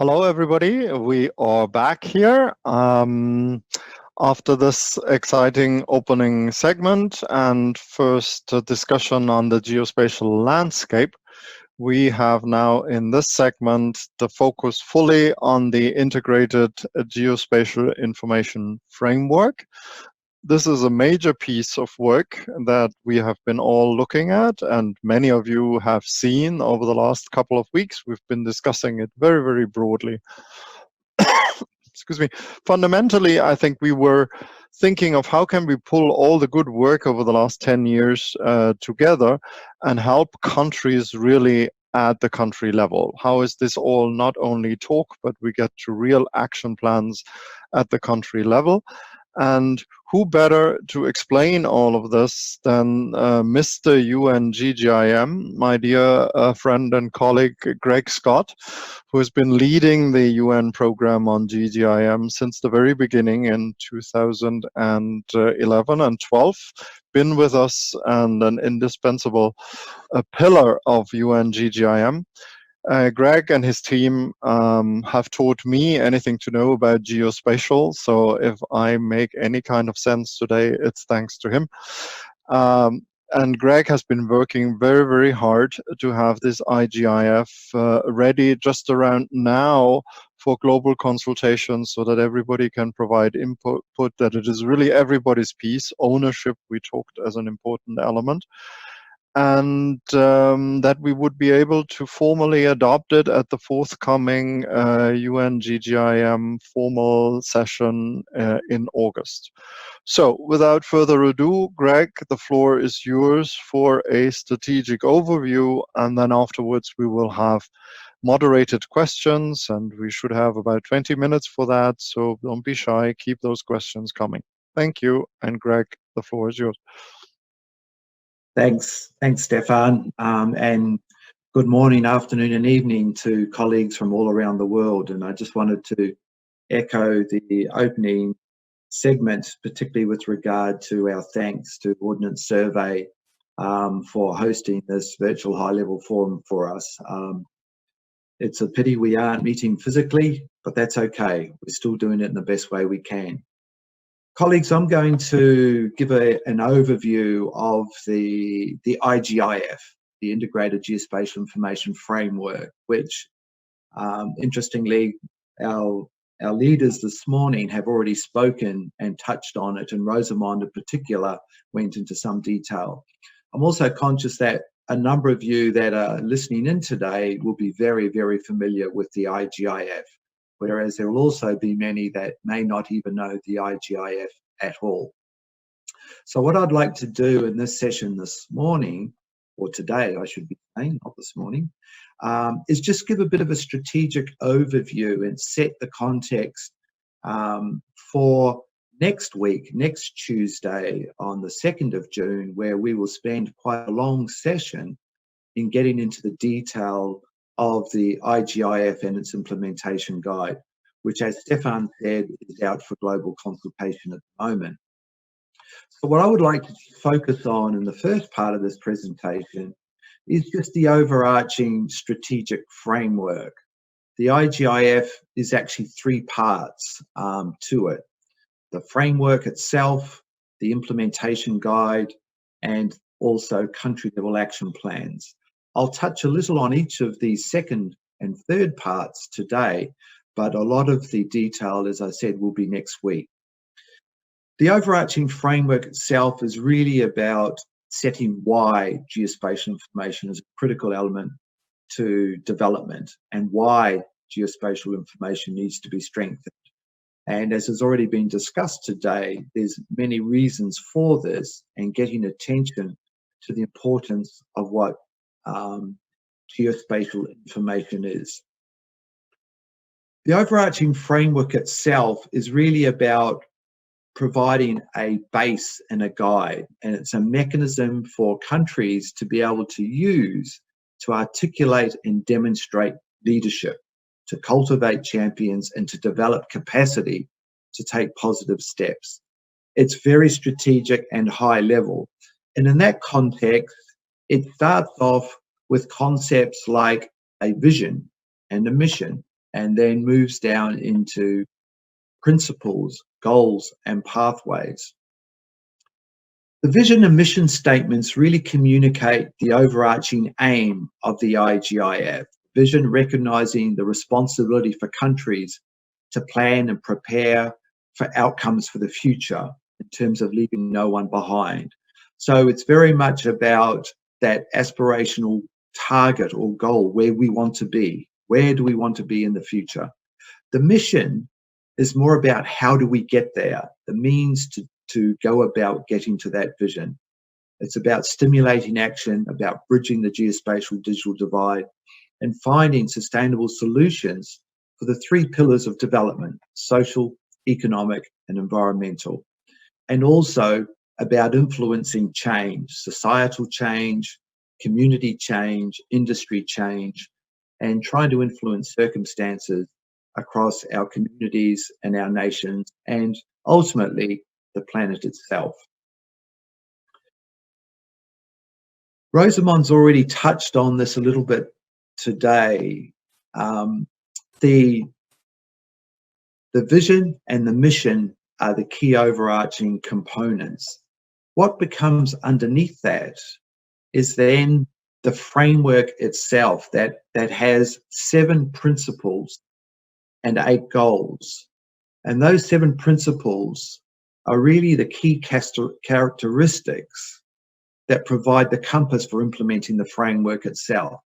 Hello, everybody. We are back here after this exciting opening segment and first discussion on the geospatial landscape. We have now in this segment the focus fully on the integrated geospatial information framework. This is a major piece of work that we have been all looking at, and many of you have seen over the last couple of weeks. We've been discussing it very, very broadly. Excuse me. Fundamentally, I think we were thinking of how can we pull all the good work over the last 10 years together and help countries really at the country level. How is this all not only talk, but we get to real action plans at the country level? And who better to explain all of this than Mr. UN-GGIM, my dear friend and colleague Greg Scott, who has been leading the UN program on GGIM since the very beginning in 2011 and 12, been with us and an indispensable pillar of UN-GGIM. Greg and his team have taught me anything to know about geospatial. So if I make any kind of sense today, it's thanks to him. And Greg has been working very, very hard to have this IGIF ready just around now for global consultations so that everybody can provide input, that it is really everybody's piece. Ownership, we talked as an important element. And that we would be able to formally adopt it at the forthcoming UN-GGIM formal session in August. So without further ado, Greg, the floor is yours for a strategic overview, and then afterwards we will have moderated questions, and we should have about 20 minutes for that, so don't be shy, keep those questions coming. Thank you, and Greg, the floor is yours. Thanks, Stefan, and good morning, afternoon and evening to colleagues from all around the world. And I just wanted to echo the opening segment, particularly with regard to our thanks to Ordnance Survey for hosting this virtual high-level forum for us. It's a pity we aren't meeting physically, but that's okay. We're still doing it in the best way we can. Colleagues, I'm going to give an overview of the IGIF, the Integrated Geospatial Information Framework, which, interestingly, our leaders this morning have already spoken and touched on it, and Rosamond in particular went into some detail. I'm also conscious that a number of you that are listening in today will be very, very familiar with the IGIF, whereas there will also be many that may not even know the IGIF at all. So what I'd like to do in this session this morning, or today I should be saying, not this morning, is just give a bit of a strategic overview and set the context for next week, next Tuesday on the 2nd of June, where we will spend quite a long session in getting into the detail of the IGIF and its implementation guide, which, as Stefan said, is out for global consultation at the moment. So what I would like to focus on in the first part of this presentation is just the overarching strategic framework. The IGIF is actually three parts to it: the framework itself, the implementation guide, and also country-level action plans. I'll touch a little on each of the second and third parts today, but a lot of the detail, as I said, will be next week. The overarching framework itself is really about setting why geospatial information is a critical element to development and why geospatial information needs to be strengthened. And as has already been discussed today, there's many reasons for this, and getting attention to the importance of what geospatial information is. The overarching framework itself is really about providing a base and a guide, and it's a mechanism for countries to be able to use to articulate and demonstrate leadership, to cultivate champions, and to develop capacity to take positive steps. It's very strategic and high level. And in that context, it starts off with concepts like a vision and a mission and then moves down into principles, goals, and pathways. The vision and mission statements really communicate the overarching aim of the IGIF. Vision recognizing the responsibility for countries to plan and prepare for outcomes for the future in terms of leaving no one behind. So it's very much about that aspirational target or goal, where we want to be. Where do we want to be in the future? The mission is more about how do we get there, the means to go about getting to that vision. It's about stimulating action, about bridging the geospatial digital divide, and finding sustainable solutions for the three pillars of development: social, economic, and environmental. And also about influencing change, societal change, community change, industry change, and trying to influence circumstances across our communities and our nations, and ultimately the planet itself. Rosamond's already touched on this a little bit today. The vision and the mission are the key overarching components. What becomes underneath that is then the framework itself that has 7 principles and 8 goals. And those 7 principles are really the key characteristics that provide the compass for implementing the framework itself.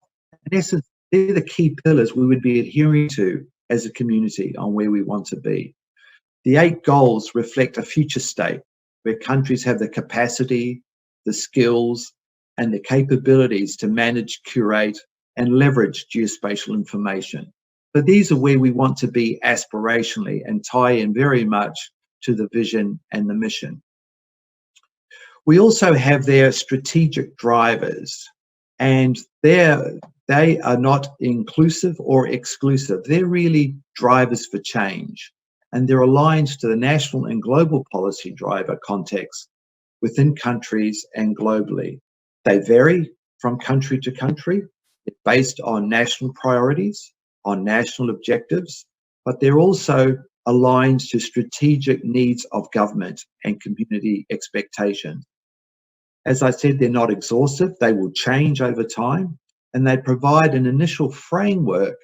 In essence, they're the key pillars we would be adhering to as a community on where we want to be. The 8 goals reflect a future state where countries have the capacity, the skills, and the capabilities to manage, curate, and leverage geospatial information. But these are where we want to be aspirationally and tie in very much to the vision and the mission. We also have their strategic drivers, and they are not inclusive or exclusive. They're really drivers for change, and they're aligned to the national and global policy driver context within countries and globally. They vary from country to country. They're based on national priorities, on national objectives, but they're also aligned to strategic needs of government and community expectations. As I said, they're not exhaustive. They will change over time, and they provide an initial framework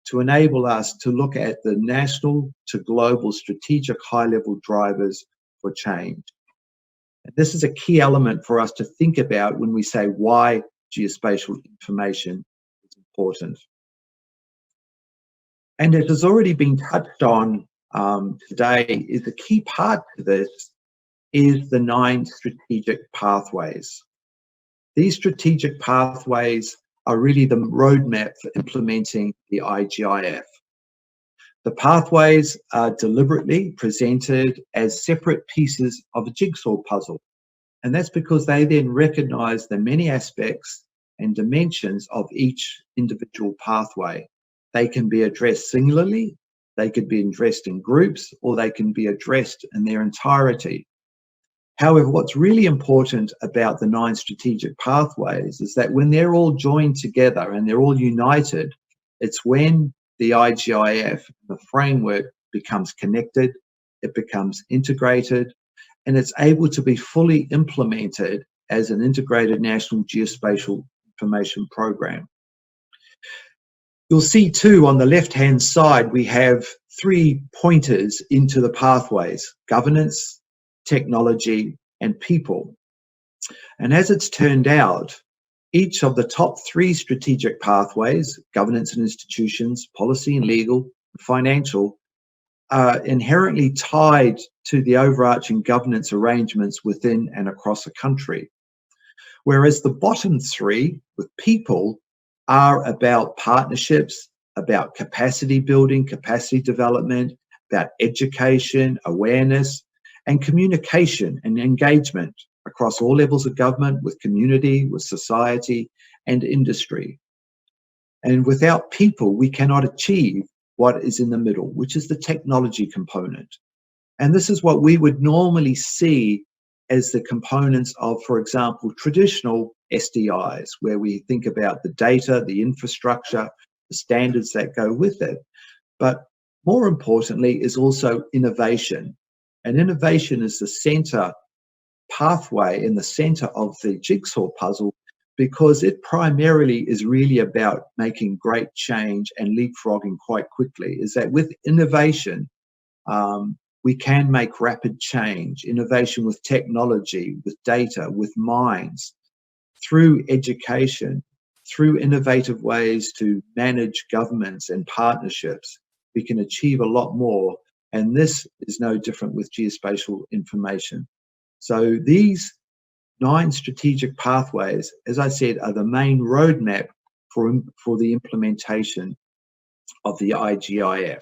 to enable us to look at the national to global strategic high-level drivers for change. And this is a key element for us to think about when we say why geospatial information is important. And it has already been touched on today, is a key part to this is the 9 strategic pathways. These strategic pathways are really the roadmap for implementing the IGIF. The pathways are deliberately presented as separate pieces of a jigsaw puzzle, and that's because they then recognise the many aspects and dimensions of each individual pathway. They can be addressed singularly, they could be addressed in groups, or they can be addressed in their entirety. However, what's really important about the 9 strategic pathways is that when they're all joined together and they're all united, it's when the IGIF, the framework, becomes connected, it becomes integrated, and it's able to be fully implemented as an integrated national geospatial information program. You'll see too on the left-hand side, we have 3 pointers into the pathways: governance, technology, and people. And as it's turned out, each of the top 3 strategic pathways, governance and institutions, policy and legal, financial, are inherently tied to the overarching governance arrangements within and across a country. Whereas the bottom 3, with people, are about partnerships, about capacity building, capacity development, about education, awareness, and communication and engagement across all levels of government, with community, with society, and industry. And without people, we cannot achieve what is in the middle, which is the technology component. And this is what we would normally see as the components of, for example, traditional SDIs, where we think about the data, the infrastructure, the standards that go with it. But more importantly is also innovation. And innovation is the center pathway in the center of the jigsaw puzzle, because it primarily is really about making great change and leapfrogging quite quickly. Is that with innovation, we can make rapid change, innovation with technology, with data, with minds, through education, through innovative ways to manage governments and partnerships. We can achieve a lot more, and this is no different with geospatial information. So these 9 strategic pathways, as I said, are the main roadmap for the implementation of the IGIF.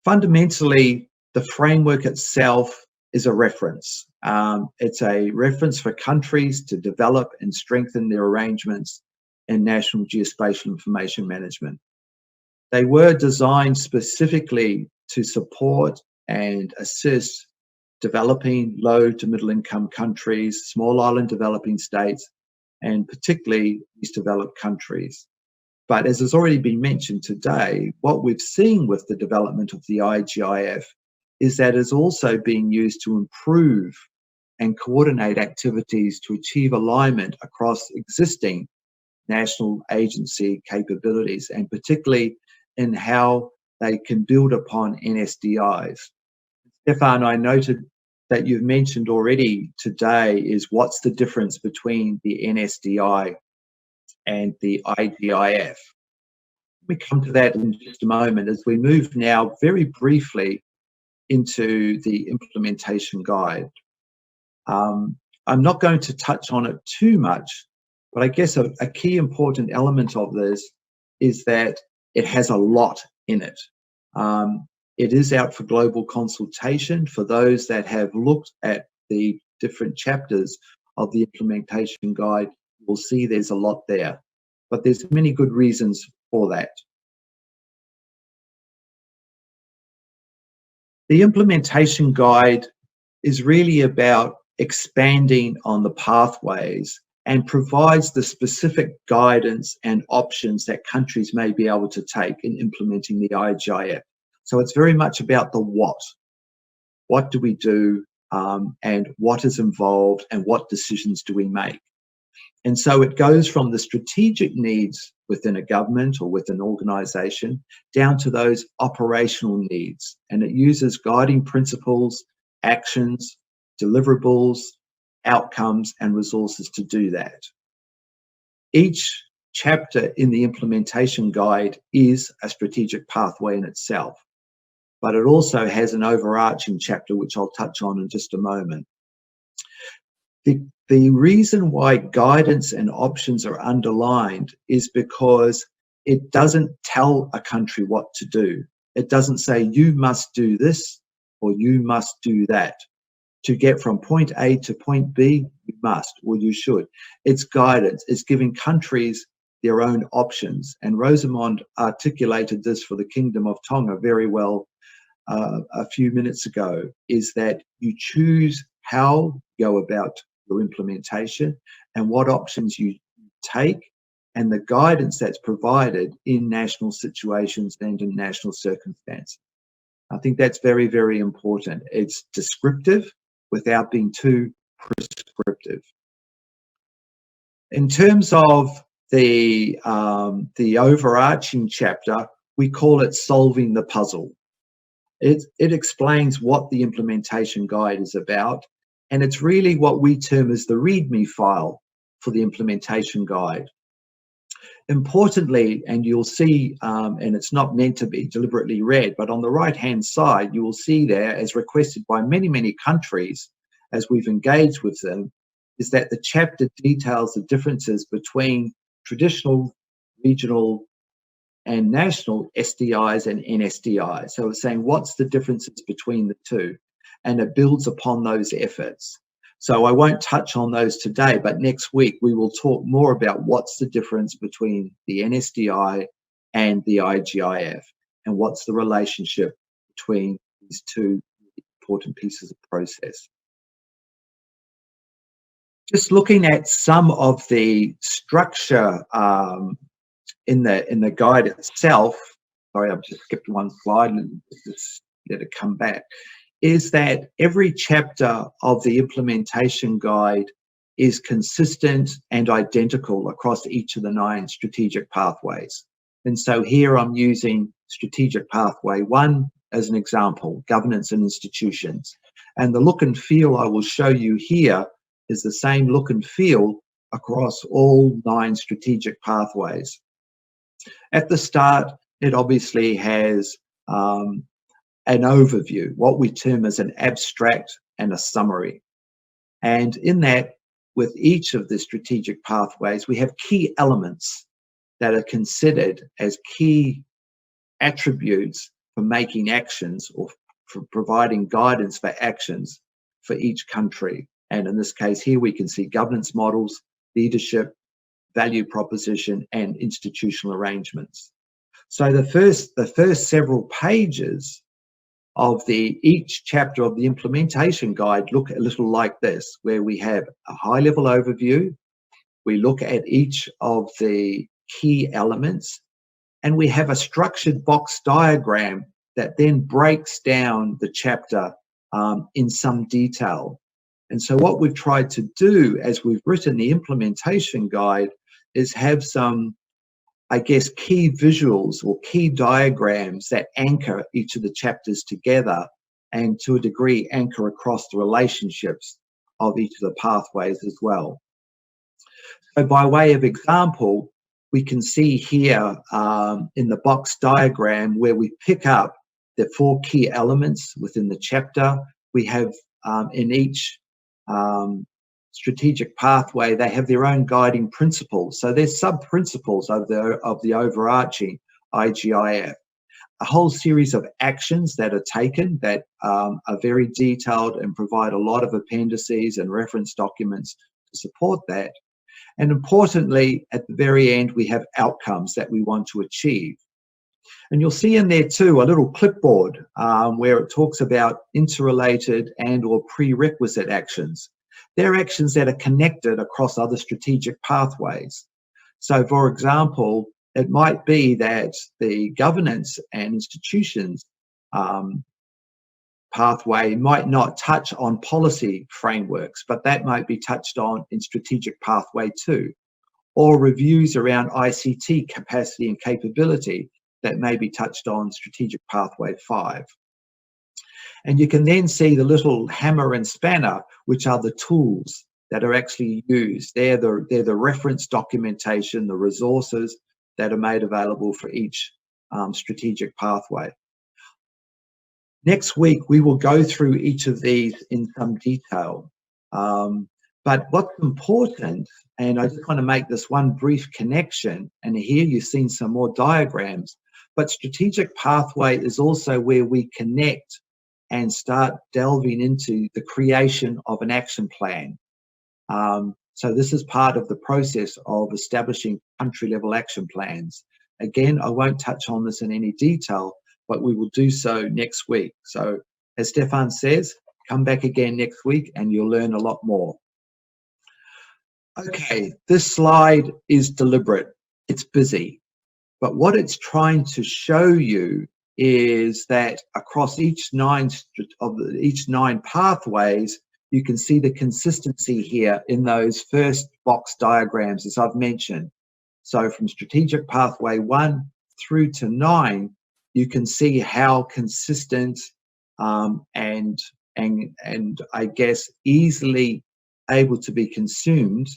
Fundamentally, the framework itself is a reference. It's a reference for countries to develop and strengthen their arrangements in national geospatial information management. They were designed specifically to support and assist developing low to middle income countries, small island developing states, and particularly these developed countries. But as has already been mentioned today, what we've seen with the development of the IGIF is that it's also being used to improve and coordinate activities to achieve alignment across existing national agency capabilities, and particularly in how they can build upon NSDIs. Stefan, I noted that you've mentioned already today is what's the difference between the NSDI and the IGIF. We come to that in just a moment as we move now very briefly into the implementation guide. I'm not going to touch on it too much, but I guess a key important element of this is that it has a lot in it. It is out for global consultation. For those that have looked at the different chapters of the implementation guide, you'll see there's a lot there, but there's many good reasons for that. The implementation guide is really about expanding on the pathways and provides the specific guidance and options that countries may be able to take in implementing the IGIF. So it's very much about the what. What do we do, and what is involved, and what decisions do we make? And so it goes from the strategic needs within a government or within an organization down to those operational needs. And it uses guiding principles, actions, deliverables, outcomes, and resources to do that. Each chapter in the implementation guide is a strategic pathway in itself, but it also has an overarching chapter, which I'll touch on in just a moment. The reason why guidance and options are underlined is because it doesn't tell a country what to do. It doesn't say you must do this or you must do that. To get from point A to point B, you must or you should. It's guidance. It's giving countries their own options. And Rosamond articulated this for the Kingdom of Tonga very well a few minutes ago, is that you choose how you go about your implementation and what options you take, and the guidance that's provided in national situations and in national circumstances. I think that's very, very important. It's descriptive without being too prescriptive. In terms of the overarching chapter, we call it Solving the Puzzle. It explains what the implementation guide is about, and it's really what we term as the README file for the implementation guide. Importantly, and you'll see, and it's not meant to be deliberately read, but on the right-hand side, you will see there, as requested by many, many countries, as we've engaged with them, is that the chapter details the differences between traditional, regional, and national SDIs and NSDIs. So it's saying what's the differences between the two, and it builds upon those efforts. So I won't touch on those today, but next week we will talk more about what's the difference between the NSDI and the IGIF, and what's the relationship between these two important pieces of process. Just looking at some of the structure in the guide itself, sorry, I've just skipped one slide and just let it come back, is that every chapter of the implementation guide is consistent and identical across each of the 9 strategic pathways. And so here I'm using strategic pathway 1 as an example, governance and institutions. And the look and feel I will show you here is the same look and feel across all 9 strategic pathways. At the start, it obviously has an overview, what we term as an abstract and a summary. And in that, with each of the strategic pathways, we have key elements that are considered as key attributes for making actions or for providing guidance for actions for each country. And in this case here, we can see governance models, leadership, value proposition, and institutional arrangements. So the first several pages of each chapter of the implementation guide look a little like this, where we have a high-level overview, we look at each of the key elements, and we have a structured box diagram that then breaks down the chapter in some detail. And so what we've tried to do as we've written the implementation guide is have some, I guess, key visuals or key diagrams that anchor each of the chapters together and to a degree anchor across the relationships of each of the pathways as well. So by way of example, we can see here in the box diagram where we pick up the 4 key elements within the chapter. We have in each strategic pathway, they have their own guiding principles. So there's sub-principles of the overarching IGIF. A whole series of actions that are taken that are very detailed and provide a lot of appendices and reference documents to support that. And importantly, at the very end, we have outcomes that we want to achieve. And you'll see in there too a little clipboard where it talks about interrelated and or prerequisite actions. They're actions that are connected across other strategic pathways. So for example, it might be that the governance and institutions pathway might not touch on policy frameworks, but that might be touched on in strategic pathway 2, or reviews around ICT capacity and capability that may be touched on strategic pathway 5. And you can then see the little hammer and spanner, which are the tools that are actually used. They're the reference documentation, the resources that are made available for each strategic pathway. Next week, we will go through each of these in some detail. But what's important, and I just want to make this one brief connection, and here you've seen some more diagrams, but strategic pathway is also where we connect and start delving into the creation of an action plan. So this is part of the process of establishing country-level action plans. Again, I won't touch on this in any detail, but we will do so next week. So as Stefan says, come back again next week and you'll learn a lot more. Okay, this slide is deliberate. It's busy. But what it's trying to show you is that across each nine pathways, you can see the consistency here in those first box diagrams, as I've mentioned. So from strategic pathway 1 through to 9, you can see how consistent and I guess easily able to be consumed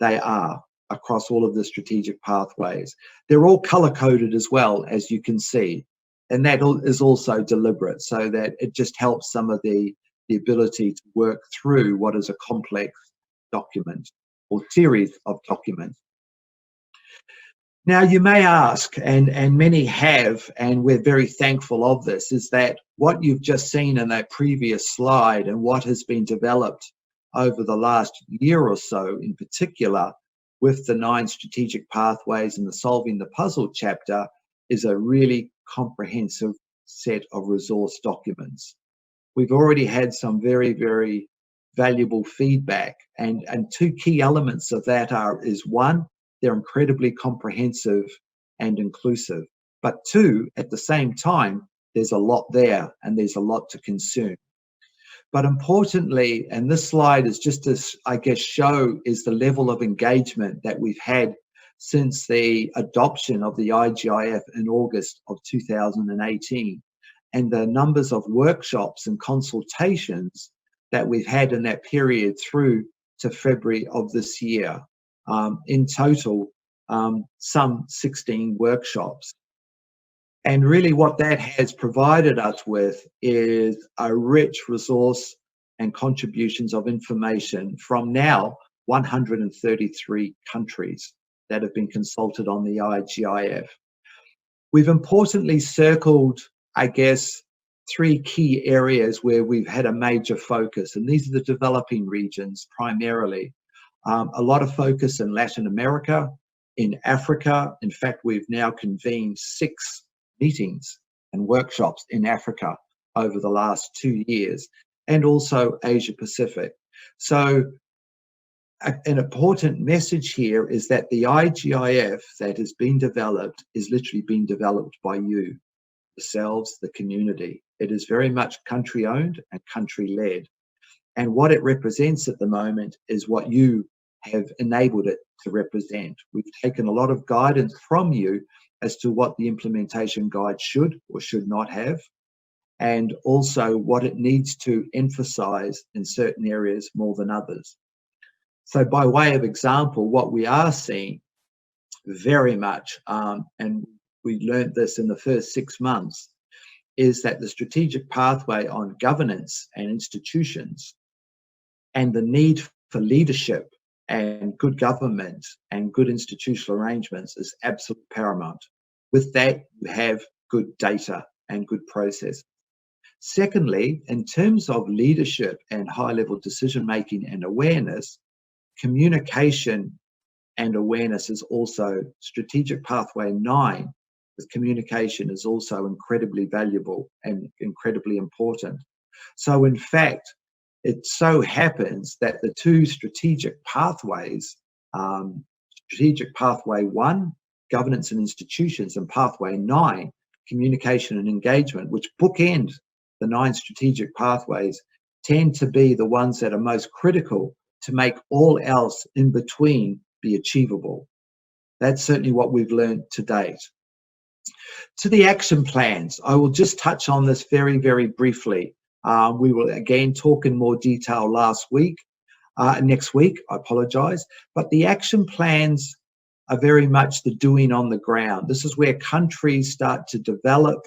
they are across all of the strategic pathways. They're all color-coded as well, as you can see, and that is also deliberate so that it just helps some of the ability to work through what is a complex document or series of documents. Now, you may ask, and many have, and we're very thankful of this, is that what you've just seen in that previous slide and what has been developed over the last year or so in particular with the 9 strategic pathways and the Solving the Puzzle chapter is a really comprehensive set of resource documents. We've already had some very, very valuable feedback, and 2 key elements of that is 1, they're incredibly comprehensive and inclusive. But two, at the same time, there's a lot there and there's a lot to consume. But importantly, and this slide is just to, I guess, show is the level of engagement that we've had since the adoption of the IGIF in August of 2018, and the numbers of workshops and consultations that we've had in that period through to February of this year. In total, some 16 workshops. And really what that has provided us with is a rich resource and contributions of information from now 133 countries that have been consulted on the IGIF. We've importantly circled, I guess, three key areas where we've had a major focus, and these are the developing regions primarily. A lot of focus in Latin America, in Africa. In fact, we've now convened 6 meetings and workshops in Africa over the last 2 years, and also Asia Pacific. So an important message here is that the IGIF that has been developed is literally being developed by you, yourselves, the community. It is very much country owned and country led. And what it represents at the moment is what you have enabled it to represent. We've taken a lot of guidance from you as to what the implementation guide should or should not have, and also what it needs to emphasize in certain areas more than others. So by way of example, what we are seeing very much, and we learned this in the first 6 months, is that the strategic pathway on governance and institutions and the need for leadership and good government and good institutional arrangements is absolutely paramount. With that, you have good data and good process. Secondly, in terms of leadership and high-level decision-making and awareness, communication and awareness is also strategic pathway 9. With communication is also incredibly valuable and incredibly important. So in fact, it so happens that the 2 strategic pathways, strategic pathway 1, governance and institutions, and pathway 9, communication and engagement, which bookend the 9 strategic pathways, tend to be the ones that are most critical to make all else in between be achievable. That's certainly what we've learned to date. To the action plans, I will just touch on this very, very briefly. We will again talk in more detail next week, I apologize, but the action plans are very much the doing on the ground. This is where countries start to develop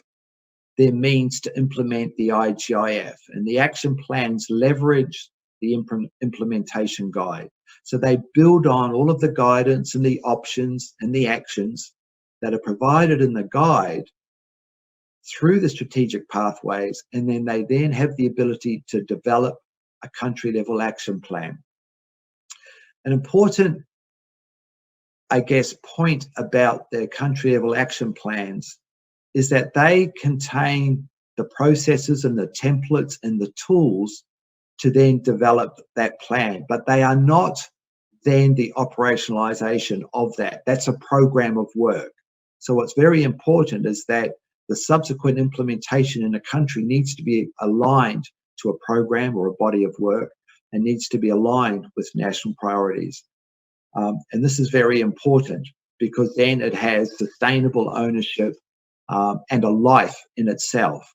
their means to implement the IGIF, and the action plans leverage the implementation guide. So they build on all of the guidance and the options and the actions that are provided in the guide through the strategic pathways, and then they then have the ability to develop a country level action plan. An important, I guess, point about their country level action plans is that they contain the processes and the templates and the tools to then develop that plan, but they are not then the operationalization of that. That's a program of work. So what's very important is that the subsequent implementation in a country needs to be aligned to a program or a body of work and needs to be aligned with national priorities. And this is very important because then it has sustainable ownership and a life in itself.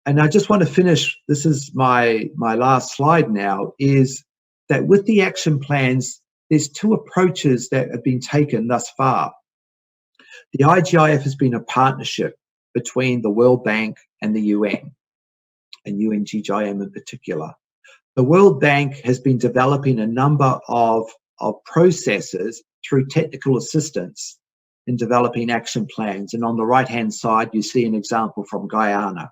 And I just want to finish, this is my last slide now, is that with the action plans, there's 2 approaches that have been taken thus far. The IGIF has been a partnership between the World Bank and the UN, and UN-GGIM in particular. The World Bank has been developing a number of processes through technical assistance in developing action plans. And on the right-hand side, you see an example from Guyana.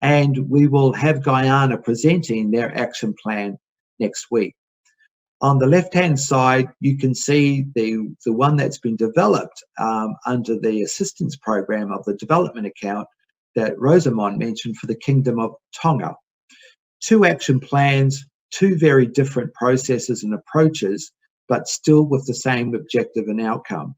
And we will have Guyana presenting their action plan next week. On the left-hand side, you can see the one that's been developed under the assistance program of the development account that Rosamond mentioned for the Kingdom of Tonga. 2 action plans, 2 very different processes and approaches, but still with the same objective and outcome.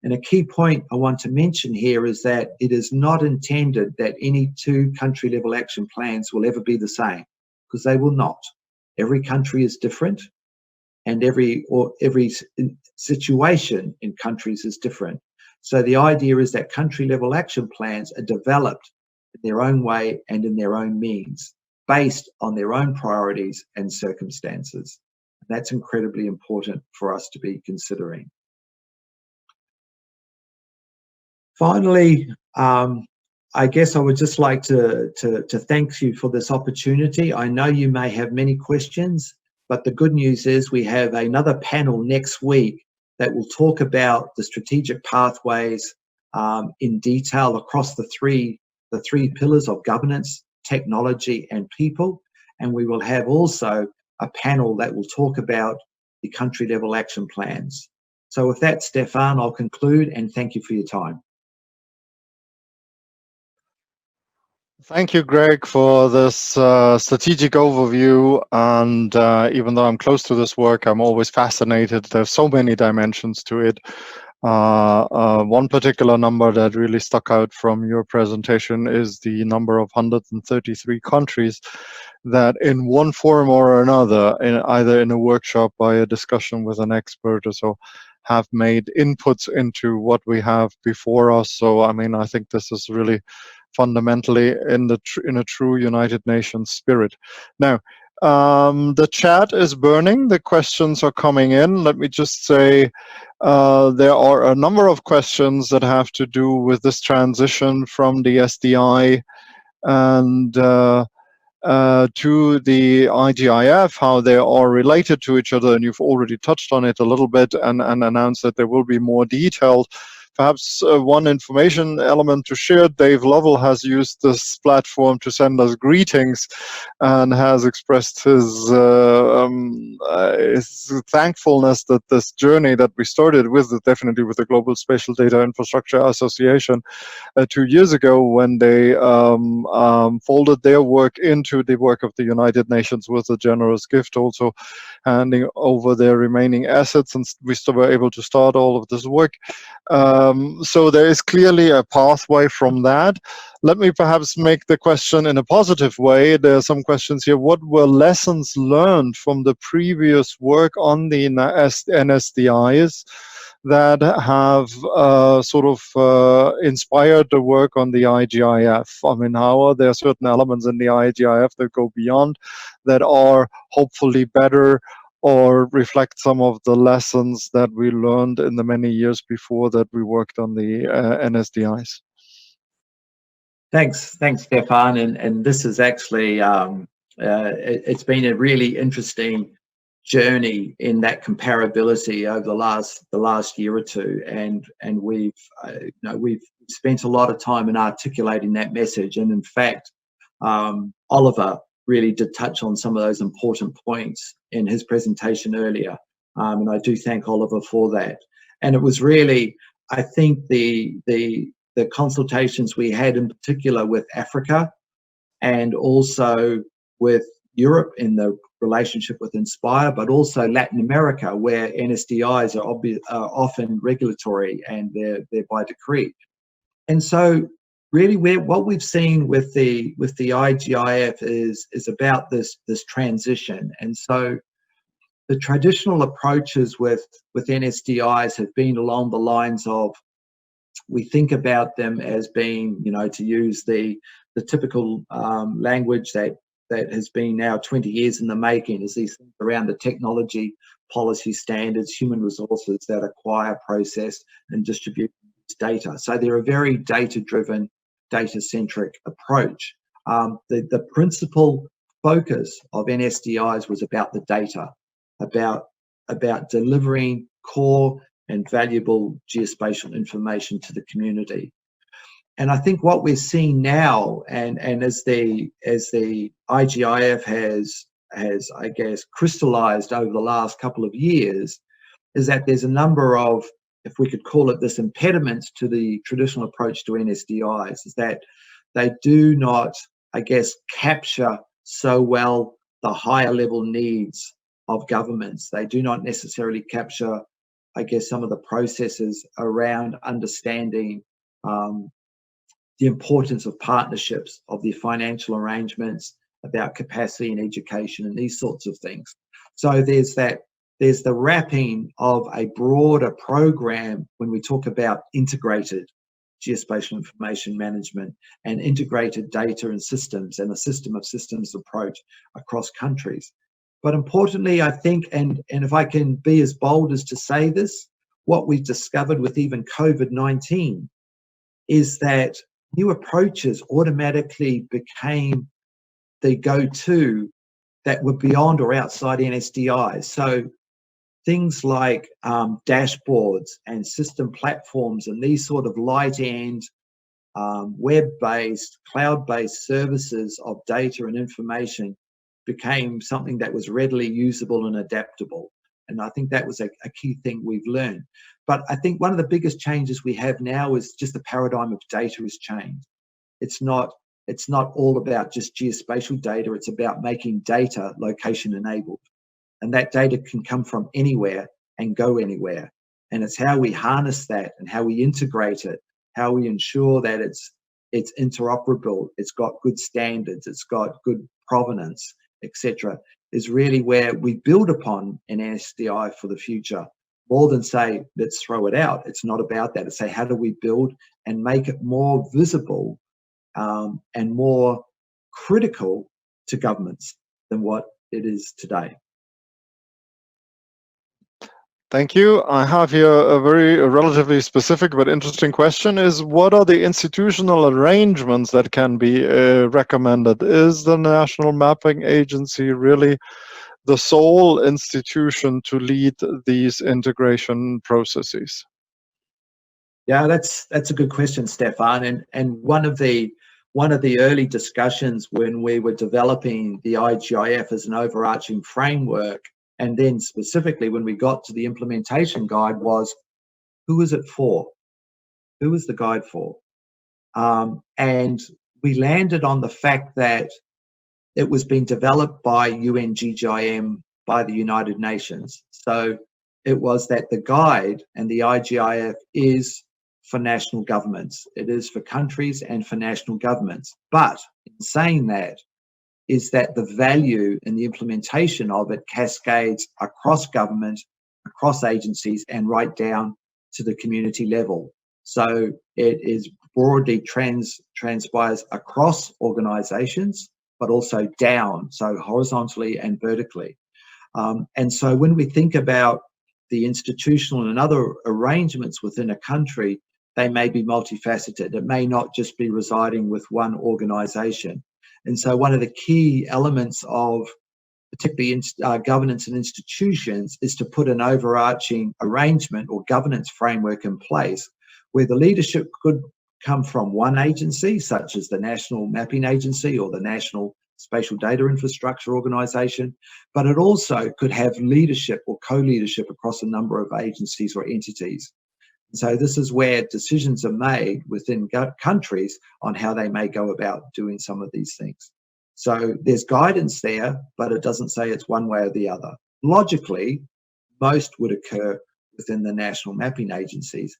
And a key point I want to mention here is that it is not intended that any two country level action plans will ever be the same, because they will not. Every country is different, and every situation in countries is different. So the idea is that country level action plans are developed in their own way and in their own means, based on their own priorities and circumstances. That's incredibly important for us to be considering. Finally, I guess I would just like to thank you for this opportunity. I know you may have many questions, but the good news is we have another panel next week that will talk about the strategic pathways in detail across the three pillars of governance, technology, and people. And we will have also a panel that will talk about the country level action plans. So with that, Stefan, I'll conclude and thank you for your time. Thank you, Greg, for this strategic overview. And even though I'm close to this work, I'm always fascinated. There's so many dimensions to it. One particular number that really stuck out from your presentation is the number of 133 countries that in one form or another, either in a workshop, by a discussion with an expert or so, have made inputs into what we have before us. So, I mean, I think this is really fundamentally in a true United Nations spirit. Now, the chat is burning. The questions are coming in. Let me just say there are a number of questions that have to do with this transition from the SDI and to the IGIF, how they are related to each other, and you've already touched on it a little bit and announced that there will be more details. Perhaps one information element to share, Dave Lovell has used this platform to send us greetings and has expressed his thankfulness that this journey that we started with, definitely with the Global Spatial Data Infrastructure Association 2 years ago, when they folded their work into the work of the United Nations with a generous gift, also handing over their remaining assets, and we still were able to start all of this work. So there is clearly a pathway from that. Let me perhaps make the question in a positive way. There are some questions here. What were lessons learned from the previous work on the NSDIs that have sort of inspired the work on the IGIF? I mean, how are there certain elements in the IGIF that go beyond, that are hopefully better, or reflect some of the lessons that we learned in the many years before that we worked on the NSDIs? Thanks, Stefan. And this is actually, it's been a really interesting journey in that comparability over the last year or two, and we've spent a lot of time in articulating that message. And in fact, Oliver really did touch on some of those important points in his presentation earlier, and I do thank Oliver for that. And it was really, I think, the consultations we had in particular with Africa, and also with Europe in the relationship with Inspire, but also Latin America, where NSDIs are often regulatory and they're by decree. And so really what we've seen with the IGIF is about this transition. And so the traditional approaches with NSDIs have been along the lines of, we think about them as being, to use the typical language that has been now 20 years in the making, is these things around the technology, policy standards, human resources that acquire, process, and distribute data. So they're a very data-driven, data-centric approach. The principal focus of NSDIs was about the data, about delivering core and valuable geospatial information to the community. And I think what we're seeing now, and as the IGIF has I guess crystallized over the last couple of years, is that there's a number of, if we could call it this, impediments to the traditional approach to NSDIs, is that they do not, I guess, capture so well the higher level needs of governments. They do not necessarily capture I guess, some of the processes around understanding the importance of partnerships, of the financial arrangements, about capacity and education and these sorts of things. So there's the wrapping of a broader program when we talk about integrated geospatial information management and integrated data and systems and a system of systems approach across countries. But importantly, I think, and if I can be as bold as to say this, what we've discovered with even COVID-19 is that new approaches automatically became the go-to that were beyond or outside NSDI. So things like dashboards and system platforms and these sort of light-end, web-based, cloud-based services of data and information became something that was readily usable and adaptable. And I think that was a key thing we've learned. But I think one of the biggest changes we have now is just the paradigm of data has changed. It's not all about just geospatial data. It's about making data location enabled. And that data can come from anywhere and go anywhere. And it's how we harness that and how we integrate it, how we ensure that it's interoperable, it's got good standards, it's got good provenance, etc., is really where we build upon an NSDI for the future. More than say, let's throw it out. It's not about that. It's say, how do we build and make it more visible and more critical to governments than what it is today. Thank you. I have here a relatively specific but interesting question is, what are the institutional arrangements that can be recommended? Is the National Mapping Agency really the sole institution to lead these integration processes? Yeah, that's a good question, Stefan. And one of the early discussions when we were developing the IGIF as an overarching framework, and then specifically when we got to the implementation guide, was who is it for? Who is the guide for? And we landed on the fact that it was being developed by UN-GGIM, by the United Nations. So it was that the guide and the IGIF is for national governments. It is for countries and for national governments. But in saying that, is that the value and the implementation of it cascades across government, across agencies, and right down to the community level. So it is broadly transpires across organisations, but also down, so horizontally and vertically. And so when we think about the institutional and other arrangements within a country, they may be multifaceted. It may not just be residing with one organisation. And so one of the key elements of particularly governance and institutions is to put an overarching arrangement or governance framework in place where the leadership could come from one agency, such as the National Mapping Agency or the National Spatial Data Infrastructure Organisation, but it also could have leadership or co-leadership across a number of agencies or entities. So this is where decisions are made within countries on how they may go about doing some of these things. So there's guidance there, but it doesn't say it's one way or the other. Logically, most would occur within the national mapping agencies,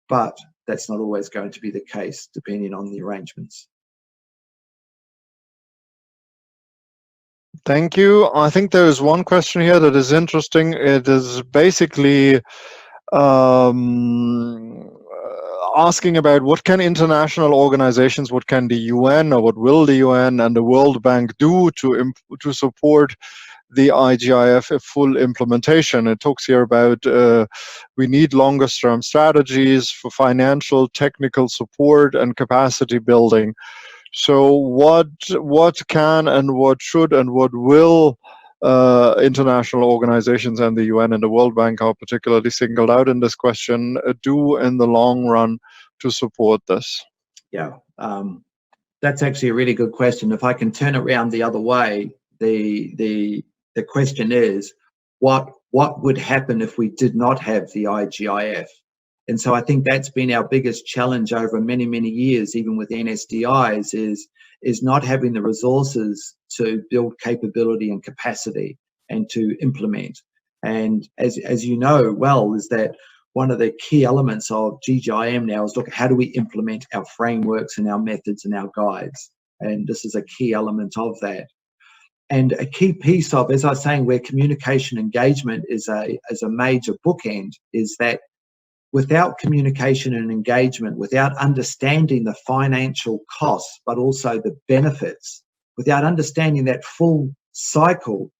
but that's not always going to be the case depending on the arrangements. Thank you. I think there is one question here that is interesting. It is basically asking about what can international organizations, what can the UN or what will the UN and the World Bank do to support the IGIF full implementation. It talks here about we need longer term strategies for financial, technical support and capacity building. So what can and what should and what will international organizations and the UN and the World Bank are particularly singled out in this question do in the long run to support this? Yeah, that's actually a really good question. If I can turn it around the other way, the question is, what would happen if we did not have the IGIF? And so I think that's been our biggest challenge over many, many years, even with NSDIs, is not having the resources to build capability and capacity and to implement. And as you know well, is that one of the key elements of GGIM now is, look, how do we implement our frameworks and our methods and our guides? And this is a key element of that. And a key piece of, as I was saying, where communication engagement is a major bookend, is that without communication and engagement, without understanding the financial costs, but also the benefits, without understanding that full cycle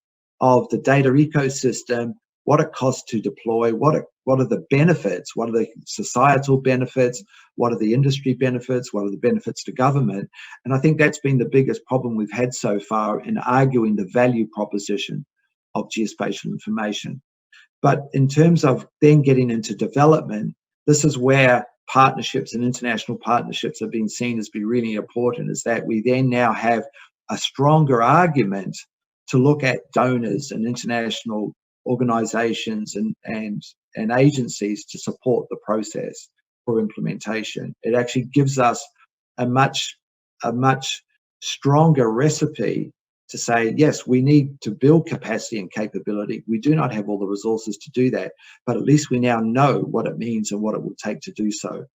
of the data ecosystem, what it costs to deploy, what are the benefits, what are the societal benefits, what are the industry benefits, what are the benefits to government. And I think that's been the biggest problem we've had so far in arguing the value proposition of geospatial information. But in terms of then getting into development, this is where partnerships and international partnerships have been seen as being really important, is that we then now have a stronger argument to look at donors and international organizations and agencies to support the process for implementation. It actually gives us a much stronger recipe to say, yes, we need to build capacity and capability. We do not have all the resources to do that, but at least we now know what it means and what it will take to do so.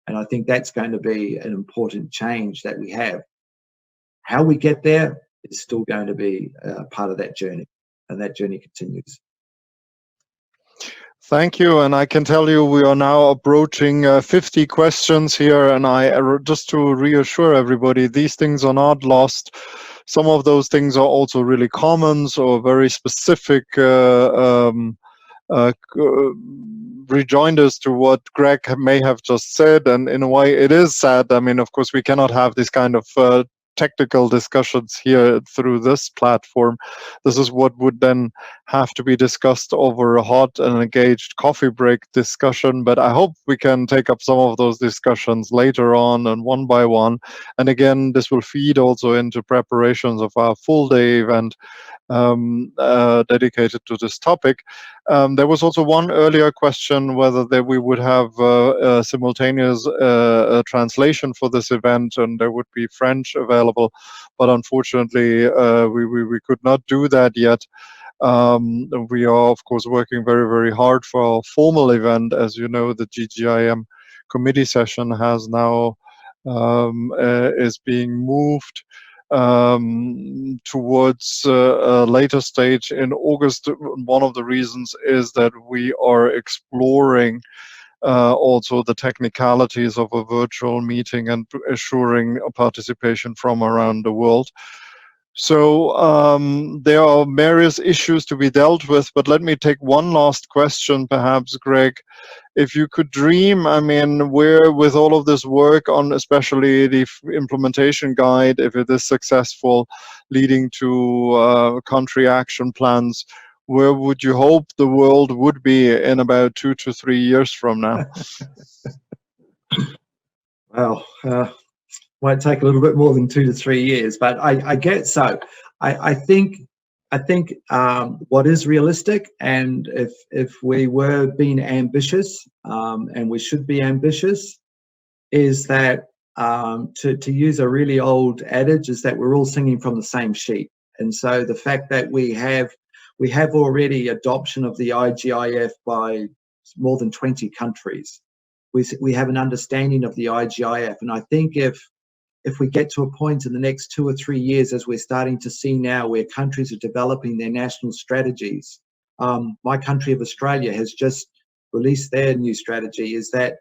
And I think that's going to be an important change that we have. How we get there is still going to be part of that journey, and that journey continues. Thank you, and I can tell you we are now approaching 50 questions here, and just to reassure everybody, these things are not lost. Some of those things are also really common or very specific rejoinders to what Greg may have just said, and in a way it is sad. I mean, of course, we cannot have this kind of technical discussions here through this platform. This is what would then have to be discussed over a hot and engaged coffee break discussion, but I hope we can take up some of those discussions later on and one by one. And again, this will feed also into preparations of our full day event dedicated to this topic. There was also one earlier question whether we would have a simultaneous translation for this event, and there would be French available, but unfortunately we could not do that yet. We are, of course, working very, very hard for our formal event. As you know, the GGIM committee session has now is being moved towards a later stage in August. One of the reasons is that we are exploring also the technicalities of a virtual meeting and assuring participation from around the world. So there are various issues to be dealt with, but let me take one last question, perhaps, Greg. If you could dream, I mean, where with all of this work on especially the implementation guide, if it is successful, leading to country action plans, where would you hope the world would be in about 2 to 3 years from now? Well, might take a little bit more than 2 to 3 years, but I get so. I think what is realistic, and if we were being ambitious, and we should be ambitious, is that to use a really old adage, is that we're all singing from the same sheet. And so the fact that we have already adoption of the IGIF by more than 20 countries, we have an understanding of the IGIF, and I think if we get to a point in the next 2 or 3 years, as we're starting to see now, where countries are developing their national strategies. My country of Australia has just released their new strategy, is that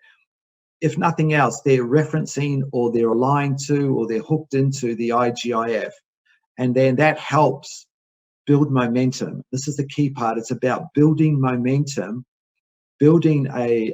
if nothing else, they're referencing or they're aligned to or they're hooked into the IGIF. And then that helps build momentum. This is the key part. It's about building momentum, building a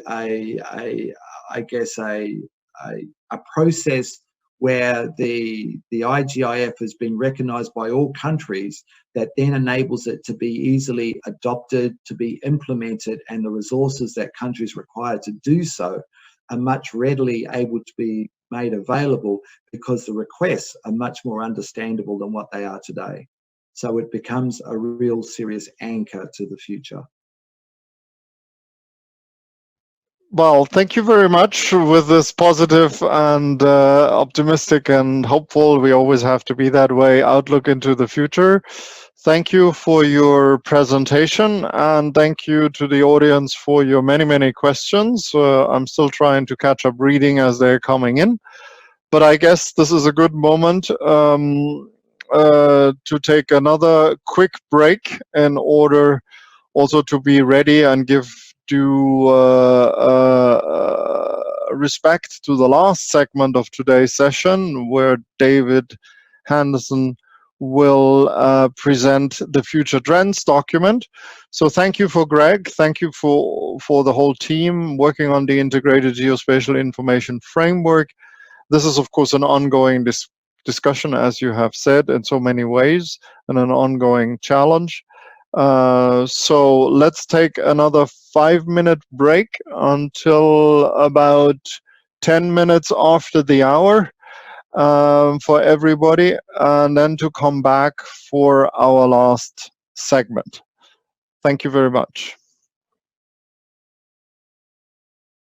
process where the IGIF has been recognised by all countries, that then enables it to be easily adopted, to be implemented, and the resources that countries require to do so are much readily able to be made available, because the requests are much more understandable than what they are today. So it becomes a real serious anchor to the future. Well, thank you very much. With this positive and optimistic and hopeful, we always have to be that way, outlook into the future. Thank you for your presentation, and thank you to the audience for your many, many questions. I'm still trying to catch up reading as they're coming in, but I guess this is a good moment to take another quick break in order also to be ready and give due respect to the last segment of today's session, where David Henderson will present the future trends document. So thank you for Greg. Thank you for the whole team working on the integrated geospatial information framework. This is, of course, an ongoing discussion, as you have said, in so many ways, and an ongoing challenge. So let's take another 5-minute break until about 10 minutes after the hour for everybody, and then to come back for our last segment. Thank you very much.